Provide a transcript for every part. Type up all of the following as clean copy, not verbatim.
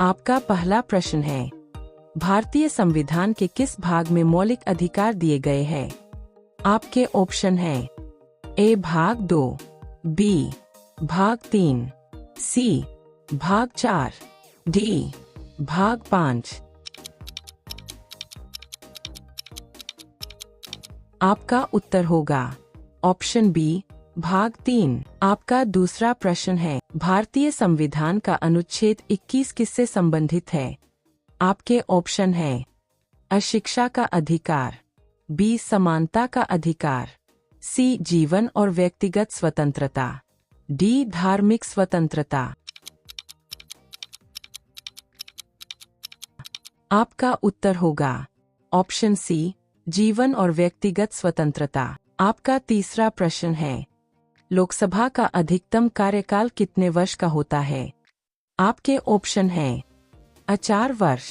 आपका पहला प्रश्न है, भारतीय संविधान के किस भाग में मौलिक अधिकार दिए गए हैं? आपके ऑप्शन हैं ए भाग 2, बी भाग 3, सी भाग 4, डी भाग 5। आपका उत्तर होगा ऑप्शन बी भाग 3। आपका दूसरा प्रश्न है, भारतीय संविधान का अनुच्छेद 21 किससे संबंधित है? आपके ऑप्शन है अशिक्षा का अधिकार, बी समानता का अधिकार, सी जीवन और व्यक्तिगत स्वतंत्रता, डी धार्मिक स्वतंत्रता। आपका उत्तर होगा ऑप्शन सी जीवन और व्यक्तिगत स्वतंत्रता। आपका तीसरा प्रश्न है, लोकसभा का अधिकतम कार्यकाल कितने वर्ष का होता है? आपके ऑप्शन हैं 4 वर्ष,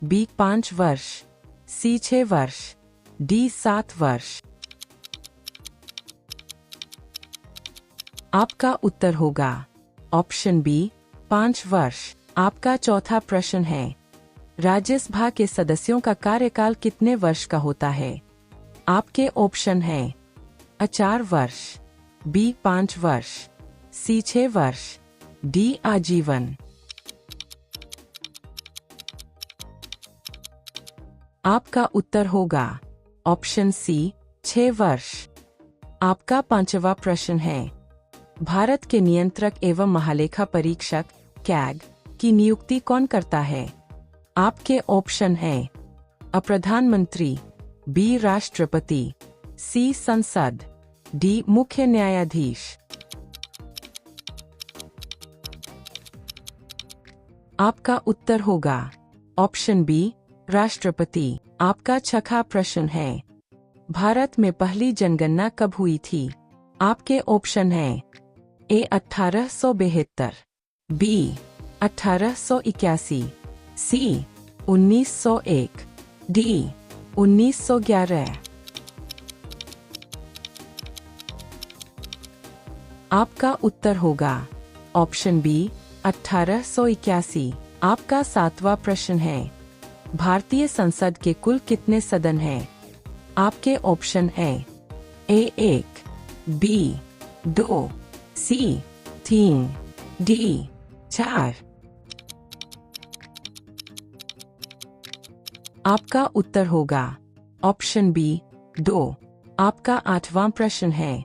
बी 5 वर्ष, सी 6 वर्ष, डी 7 वर्ष। आपका उत्तर होगा ऑप्शन बी 5 वर्ष। आपका चौथा प्रश्न है, राज्यसभा के सदस्यों का कार्यकाल कितने वर्ष का होता है? आपके ऑप्शन हैं 4 वर्ष, बी 5 वर्ष, सी 6 वर्ष, डी आजीवन। आपका उत्तर होगा ऑप्शन सी 6 वर्ष। आपका पांचवा प्रश्न है, भारत के नियंत्रक एवं महालेखा परीक्षक कैग की नियुक्ति कौन करता है? आपके ऑप्शन हैं प्रधानमंत्री, बी राष्ट्रपति, सी संसद, डी मुख्य न्यायाधीश। आपका उत्तर होगा ऑप्शन बी राष्ट्रपति। आपका छठा प्रश्न है, भारत में पहली जनगणना कब हुई थी? आपके ऑप्शन हैं ए 1872, बी 1881, सी 1901, डी 1911। आपका उत्तर होगा ऑप्शन बी 1881। आपका सातवां प्रश्न है, भारतीय संसद के कुल कितने सदन हैं? आपके ऑप्शन हैं ए 1, बी 2, सी 3, डी 4। आपका उत्तर होगा ऑप्शन बी 2। आपका आठवां प्रश्न है,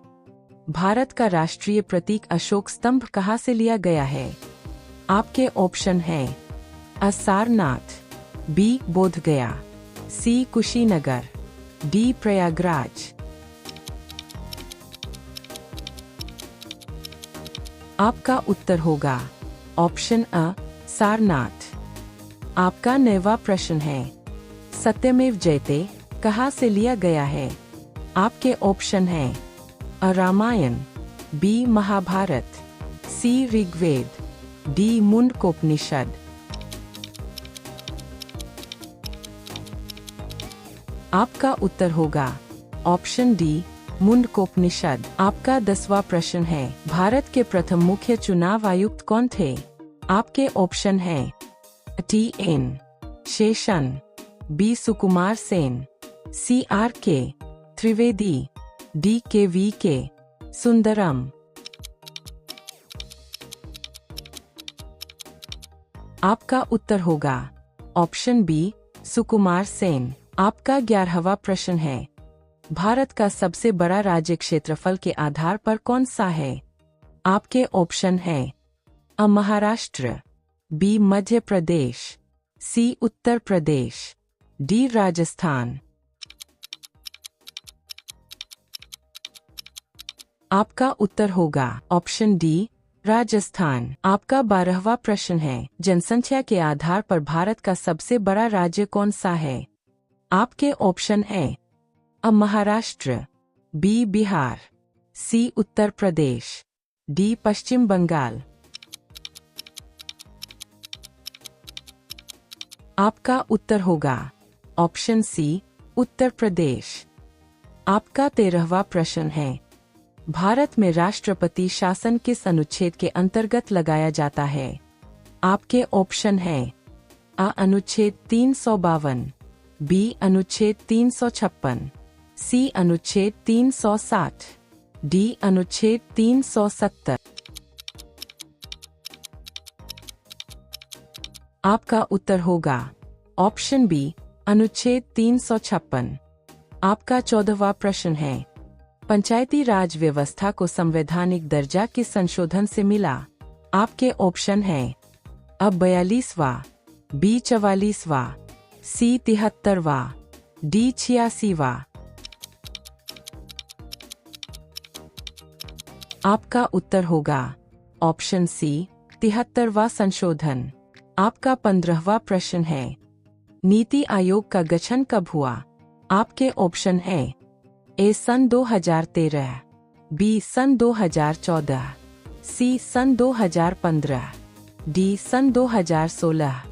भारत का राष्ट्रीय प्रतीक अशोक स्तंभ कहाँ से लिया गया है? आपके ऑप्शन हैं सारनाथ, बी बोधगया, सी कुशीनगर, डी प्रयागराज। आपका उत्तर होगा ऑप्शन सारनाथ। आपका 9वां प्रश्न है, सत्यमेव जयते कहाँ से लिया गया है? आपके ऑप्शन हैं रामायण, बी महाभारत, सी ऋग्वेद, डी मुंडकोपनिषद। आपका उत्तर होगा ऑप्शन डी मुंडकोपनिषद। आपका 10वां प्रश्न है, भारत के प्रथम मुख्य चुनाव आयुक्त कौन थे? आपके ऑप्शन हैं टी.एन. शेषन, बी सुकुमार सेन, सी आर.के. त्रिवेदी, डी के.वी.के. सुंदरम। आपका उत्तर होगा ऑप्शन बी सुकुमार सेन। आपका 11वां प्रश्न है, भारत का सबसे बड़ा राज्य क्षेत्रफल के आधार पर कौन सा है? आपके ऑप्शन हैं महाराष्ट्र, बी मध्य प्रदेश, सी उत्तर प्रदेश, डी राजस्थान। आपका उत्तर होगा ऑप्शन डी राजस्थान। आपका 12वां प्रश्न है, जनसंख्या के आधार पर भारत का सबसे बड़ा राज्य कौन सा है? आपके ऑप्शन हैं महाराष्ट्र, बी बिहार, सी उत्तर प्रदेश, डी पश्चिम बंगाल। आपका उत्तर होगा ऑप्शन सी उत्तर प्रदेश। आपका 13वां प्रश्न है, भारत में राष्ट्रपति शासन किस अनुच्छेद के अंतर्गत लगाया जाता है? आपके ऑप्शन हैं अ अनुच्छेद 352, बी अनुच्छेद 356, सी अनुच्छेद 360, डी अनुच्छेद 370। आपका उत्तर होगा ऑप्शन बी अनुच्छेद 356। आपका 14वां प्रश्न है, पंचायती राज व्यवस्था को संवैधानिक दर्जा किस संशोधन से मिला? आपके ऑप्शन हैं अ 42वां, बी 44वां, सी 73वां, डी 86वां। आपका उत्तर होगा ऑप्शन सी 73वां संशोधन। आपका 15वां प्रश्न है, नीति आयोग का गठन कब हुआ? आपके ऑप्शन हैं ए सन 2013, बी सन 2014, सी सन 2015, डी सन 2016।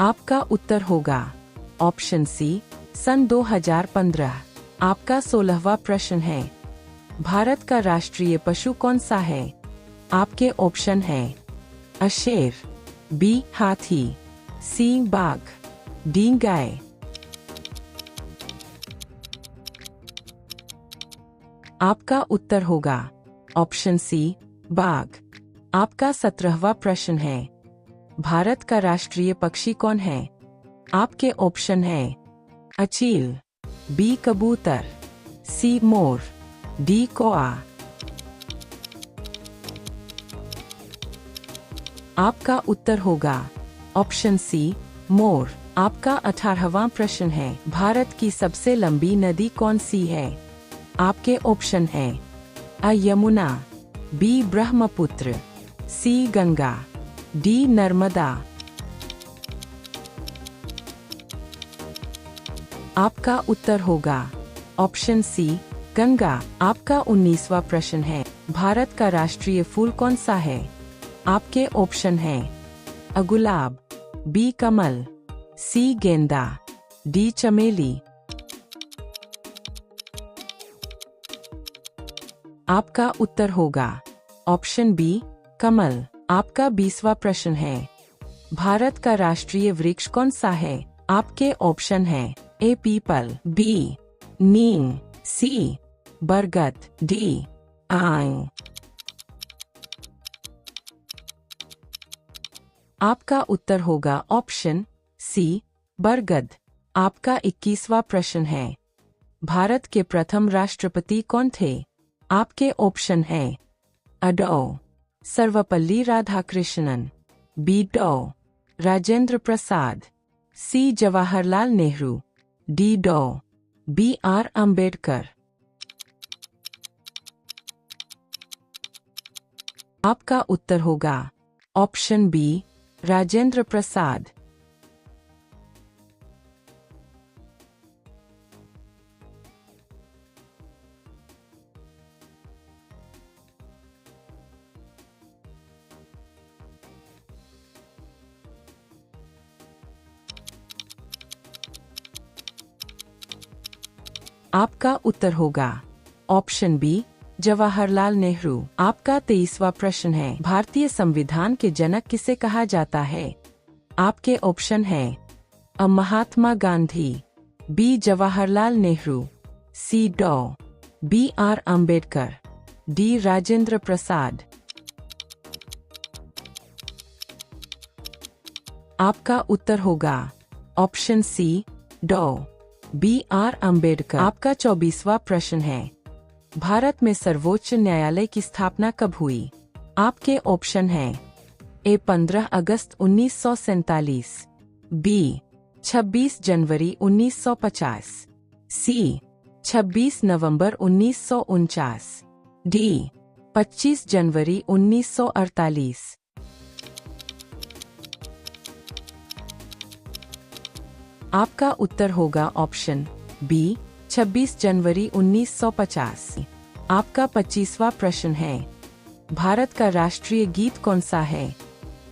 आपका उत्तर होगा ऑप्शन सी सन 2015। आपका 16वां प्रश्न है, भारत का राष्ट्रीय पशु कौन सा है? आपके ऑप्शन हैं अ शेर, बी हाथी, सी बाघ, डी गाय। आपका उत्तर होगा ऑप्शन सी बाघ। आपका 17वां प्रश्न है, भारत का राष्ट्रीय पक्षी कौन है? आपके ऑप्शन हैं अ चील, बी कबूतर, सी मोर, डी कौआ। आपका उत्तर होगा ऑप्शन सी मोर। आपका 18वां प्रश्न है, भारत की सबसे लंबी नदी कौन सी है? आपके ऑप्शन हैं अ यमुना, बी ब्रह्मपुत्र, सी गंगा, डी नर्मदा। आपका उत्तर होगा ऑप्शन सी गंगा। आपका 19वां प्रश्न है, भारत का राष्ट्रीय फूल कौन सा है? आपके ऑप्शन हैं अ गुलाब, बी कमल, सी गेंदा, डी चमेली। आपका उत्तर होगा ऑप्शन बी कमल। आपका 20वां प्रश्न है, भारत का राष्ट्रीय वृक्ष कौन सा है? आपके ऑप्शन हैं ए पीपल, बी नीम, सी बरगद, डी आम। आपका उत्तर होगा ऑप्शन सी बरगद। आपका 21वां प्रश्न है, भारत के प्रथम राष्ट्रपति कौन थे? आपके ऑप्शन हैं अ डॉ सर्वपल्ली राधाकृष्णन, बी डॉ राजेंद्र प्रसाद, सी जवाहरलाल नेहरू, डी डॉ बी आर अम्बेडकर। आपका उत्तर होगा ऑप्शन बी राजेंद्र प्रसाद। आपका उत्तर होगा ऑप्शन बी जवाहरलाल नेहरू। आपका 23वां प्रश्न है, भारतीय संविधान के जनक किसे कहा जाता है? आपके ऑप्शन हैं A Mahatma Gandhi, B Jawaharlal Nehru, C Dr B R Ambedkar, D Rajendra Prasad. आपका उत्तर होगा option C Dr B R Ambedkar. आपका 24वां प्रश्न है, भारत में सर्वोच्च न्यायालय की स्थापना कब हुई? आपके ऑप्शन हैं ए 15 अगस्त 1947, बी 26 जनवरी 1950, सी 26 नवंबर 1949, डी 25 जनवरी 1948। आपका उत्तर होगा ऑप्शन बी 26 जनवरी 1950। आपका 25वां प्रश्न है, भारत का राष्ट्रीय गीत कौन सा है?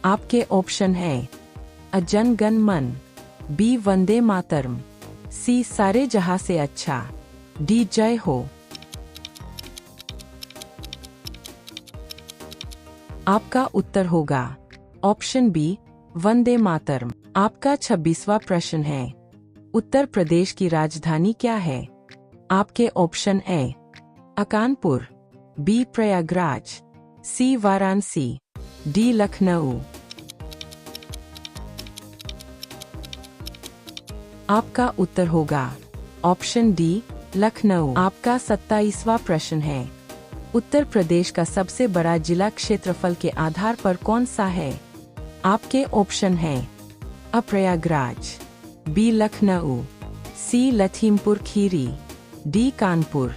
आपके ऑप्शन हैं अ जन गण मन, बी वंदे मातरम, सी सारे जहां से अच्छा, डी जय हो। आपका उत्तर होगा ऑप्शन बी वंदे मातरम। आपका 26वां प्रश्न है, उत्तर प्रदेश की राजधानी क्या है? आपके option A Kanpur, B Prayagraj, C Varanasi, D Lucknow. आपका उत्तर होगा ऑप्शन डी लखनऊ। आपका 27वां प्रश्न है, उत्तर प्रदेश का सबसे बड़ा जिला क्षेत्रफल के आधार पर कौन सा है? आपके ऑप्शन हैं प्रयागराज, बी लखनऊ, सी लखीमपुर खीरी, डी कानपुर।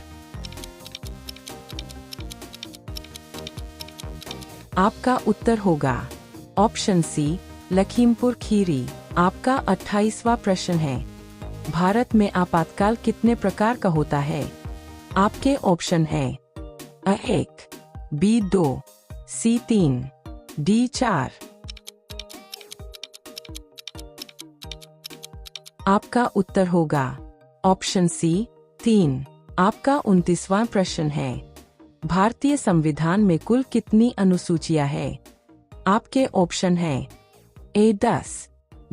आपका उत्तर होगा ऑप्शन सी लखीमपुर खीरी। आपका 28वां प्रश्न है, भारत में आपातकाल कितने प्रकार का होता है? आपके ऑप्शन हैं A1, B2, C3, D4। आपका उत्तर होगा ऑप्शन सी 3। आपका 29वां प्रश्न है, भारतीय संविधान में कुल कितनी अनुसूचियां हैं? आपके ऑप्शन हैं A10,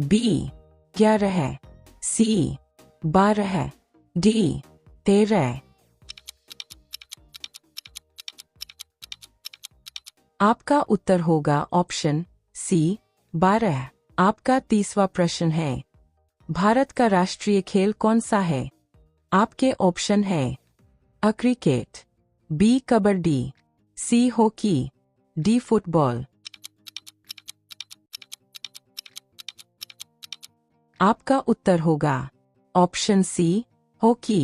B11, C12, D13। आपका उत्तर होगा ऑप्शन सी 12। आपका 30वां प्रश्न है, भारत का राष्ट्रीय खेल कौन सा है? आपके ऑप्शन हैं cricket, B kabaddi, C hockey, D football. आपका उत्तर होगा ऑप्शन सी हॉकी।